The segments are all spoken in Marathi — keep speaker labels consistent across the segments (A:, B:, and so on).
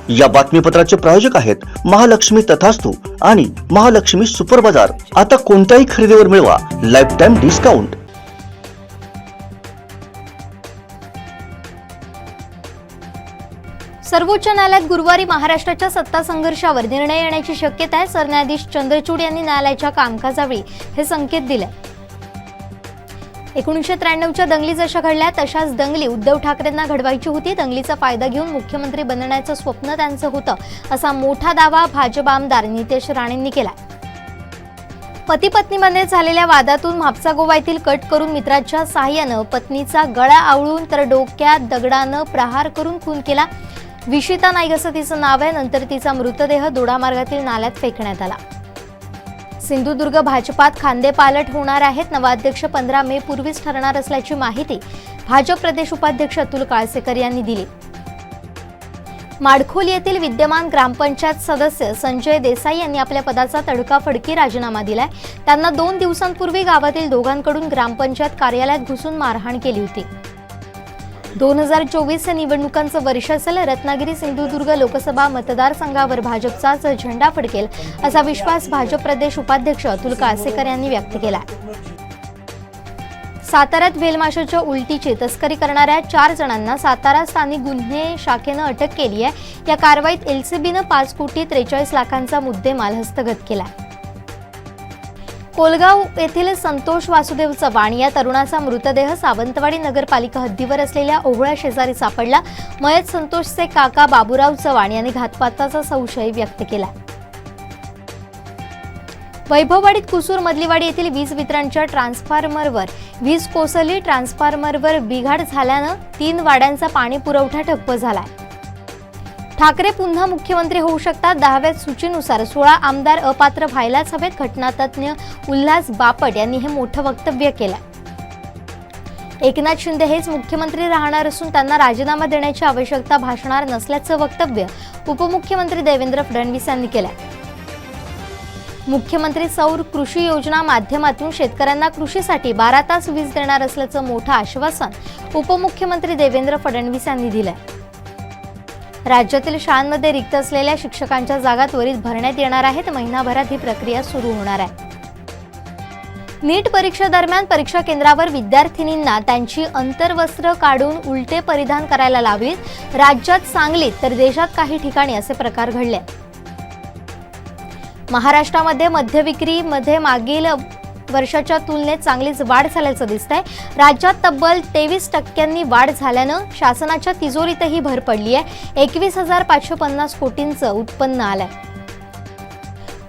A: या बातमीपत्राचे प्रायोजक आहेत महालक्ष्मी तथास्तु आणि महालक्ष्मी सुपर बाजार। आता कोणत्याही खरेदीवर मिळवा लाइफ टाइम डिस्काउंट।
B: सर्वोच्च न्यायालयात गुरुवारी महाराष्ट्राच्या सत्ता संघर्षावर निर्णय येण्याची शक्यता आहे। सरन्यायाधीश चंद्रचूड यांनी न्यायालयाच्या कामकाजावेळी हे संकेत दिले। 1993च्या दंगली जशा घडल्या तशाच दंगली उद्धव ठाकरेंना घडवायची होती। दंगलीचा फायदा घेऊन मुख्यमंत्री बनण्याचं स्वप्न त्यांचं होतं, असा मोठा दावा भाजप आमदार नितेश राणेंनी केला। पती पत्नीमध्ये झालेल्या वादातून म्हापसा गोवा येथील कट करून मित्राच्या सहाय्यानं पत्नीचा गळा आवळून तर डोक्यात दगडानं प्रहार करून खून केला। विशिता नाईक असं तिचं नाव आहे। नंतर तिचा मृतदेह दोडामार्गातील नाल्यात फेकण्यात आला। सिंधुदुर्ग भाजपात खांदेपालट होणार आहेत। नवाध्यक्ष 15 मे पूर्वीच ठरणार असल्याची माहिती भाजप प्रदेश उपाध्यक्ष अतुल काळसेकर यांनी दिली। माडखोल येथील विद्यमान ग्रामपंचायत सदस्य संजय देसाई यांनी आपल्या पदाचा तडकाफडकी राजीनामा दिलाय। त्यांना 2 दिवसांपूर्वी गावातील दोघांकडून ग्रामपंचायत कार्यालयात घुसून मारहाण केली होती। 2024 निवडणुकांचं वर्ष असेल। रत्नागिरी सिंधुदुर्ग लोकसभा मतदारसंघावर भाजपचाच झेंडा फडकेल असा विश्वास भाजप प्रदेश उपाध्यक्ष अतुल काळसेकर यांनी व्यक्त केला। साताऱ्यात व्हेलमाशाच्या उलटीची तस्करी करणाऱ्या 4 जणांना सातारा स्थानिक गुन्हे शाखेनं अटक केली आहे। या कारवाईत एलसीबीनं 5,43 लाखांचा मुद्देमाल हस्तगत केला। कोलगाव येथील संतोष वासुदेव चव्हाण या तरुणाचा मृतदेह सावंतवाडी नगरपालिका हद्दीवर असलेल्या ओहळा शेजारी सापडला। मयत संतोषचे काका बाबूराव चव्हाण यांनी घातपाताचा संशय व्यक्त केला। वैभववाडीत कुसूर मधलीवाडी येथील वीज वितरणच्या ट्रान्सफॉर्मरवर वीज कोसळली। ट्रान्सफॉर्मरवर बिघाड झाल्यानं 3 वाड्यांचा पाणी पुरवठा ठप्प झालाय। ठाकरे पुन्हा मुख्यमंत्री होऊ शकतात। 10व्या सूचीनुसार 16 आमदार अपात्र व्हायलाच हवेत। घटनातज्ञ उल्हास बापट यांनी हे मोठं वक्तव्य केलं। एकनाथ शिंदे हेच मुख्यमंत्री राहणार असून त्यांना राजीनामा देण्याची आवश्यकता भासणार नसल्याचं वक्तव्य उपमुख्यमंत्री देवेंद्र फडणवीस यांनी केलं। मुख्यमंत्री सौर कृषी योजना माध्यमातून शेतकऱ्यांना कृषीसाठी 12 तास वीज देणार असल्याचं मोठं आश्वासन उपमुख्यमंत्री देवेंद्र फडणवीस यांनी दिलंय। राज्यातील शाळांमध्ये रिक्त असलेल्या शिक्षकांच्या जागा त्वरित भरण्यात येणार आहेत। महिनाभरात ही प्रक्रिया सुरू होणार आहे। नीट परीक्षा दरम्यान परीक्षा केंद्रावर विद्यार्थिनींना त्यांची अंतर्वस्त्र काढून उलटे परिधान करायला लावलीत। राज्यात सांगलीत तर देशात काही ठिकाणी असे प्रकार घडले। महाराष्ट्रामध्ये मद्य विक्रीमध्ये मागील वर्षाच्या तुलनेत चांगलीच वाढ झाल्याचं दिसतंय। राज्यात तब्बल 23% वाढ झाल्यानं शासनाच्या तिजोरीतही भर पडली आहे। 21,550 कोटींचं उत्पन्न आलंय।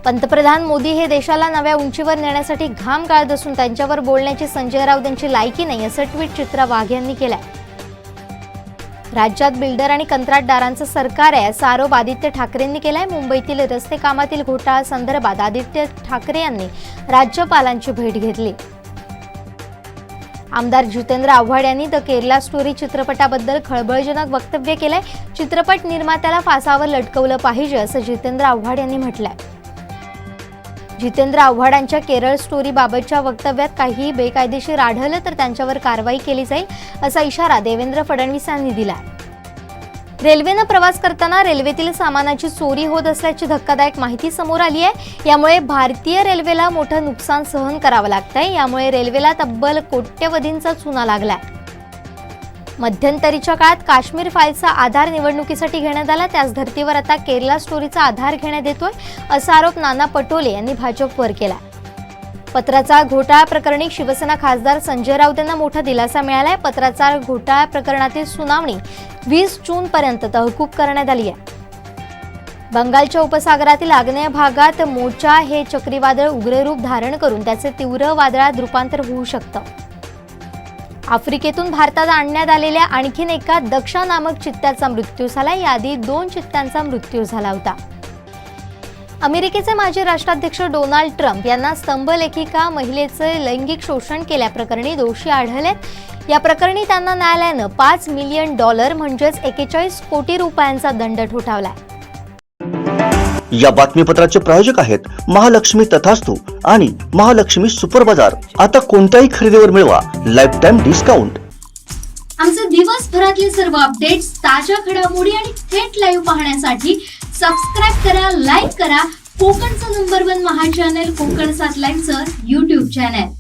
B: पंतप्रधान मोदी हे देशाला नव्या उंचीवर नेण्यासाठी घाम गाळत असून त्यांच्यावर बोलण्याची संजय राऊत यांची लायकी नाही असं ट्विट चित्रा वाघ यांनी केलंय। राज्यात बिल्डर आणि कंत्राटदारांचं सरकार आहे असा आरोप आदित्य ठाकरेंनी केलाय। मुंबईतील रस्ते कामातील घोटाळा संदर्भात आदित्य ठाकरे यांनी राज्यपालांची भेट घेतली। आमदार जितेंद्र आव्हाड यांनी द केरला स्टोरी चित्रपटाबद्दल खळबळजनक वक्तव्य केलंय। चित्रपट निर्मात्याला फासावर लटकवलं पाहिजे असं जितेंद्र आव्हाड यांनी म्हटलंय। जितेंद्र आव्हाडांच्या केरळ स्टोरी बाबतच्या वक्तव्यात काही बेकायदेशीर आढळलं तर त्यांच्यावर कारवाई केली जाईल असा इशारा देवेंद्र फडणवीस यांनी दिला। रेल्वेनं प्रवास करताना रेल्वेतील सामानाची चोरी होत असल्याची धक्कादायक माहिती समोर आली आहे। यामुळे भारतीय रेल्वेला मोठं नुकसान सहन करावं लागतंय। यामुळे रेल्वेला तब्बल कोट्यवधींचा चुना लागलाय। मध्यंतरीच्या काळात काश्मीर फाईलचा आधार निवडणुकीसाठी घेण्यात आला, त्याच धर्तीवर आता केरला स्टोरीचा आधार घेण्यात येतोय असा आरोप नाना पटोले यांनी भाजपवर केला। पत्राचार घोटाळा प्रकरणी शिवसेना खासदार संजय राऊत यांना मोठा दिलासा मिळालाय। पत्राचार घोटाळा प्रकरणातील सुनावणी 20 जूनपर्यंत तहकूब करण्यात आली आहे। बंगालच्या उपसागरातील आग्नेय भागात मोचा हे चक्रीवादळ उग्र रूप धारण करून त्याचे तीव्र वादळात रूपांतर होऊ शकतं। आफ्रिकेतून भारतात आणण्यात आलेल्या आणखीन एका दक्षा नामक चित्त्याचा मृत्यू झाला। याआधी 2 चित्त्यांचा मृत्यू झाला होता। अमेरिकेचे माजी राष्ट्राध्यक्ष डोनाल्ड ट्रम्प यांना स्तंभलेखिका महिलेचे लैंगिक शोषण केल्याप्रकरणी दोषी आढळलेत। या प्रकरणी त्यांना न्यायालयानं $5 मिलियन म्हणजेच 41 कोटी रुपयांचा दंड ठोठावलाय।
A: या बातमीपत्राचे प्रायोजक आहेत महालक्ष्मी तथास्तु आणि महालक्ष्मी सुपर बाजार। आता कोणत्याही खरेदीवर मिळवा लाइफ टाइम डिस्काउंट।
C: आमचे दिवसभरातले सर्व अपडेट्स, ताज्या घडामोडी आणि थेट लाईव्ह पाहण्यासाठी सबस्क्राईब करा, लाईक करा कोकणचं नंबर 1 महा चॅनल कोकण 7 लाईव्हचं YouTube चॅनल.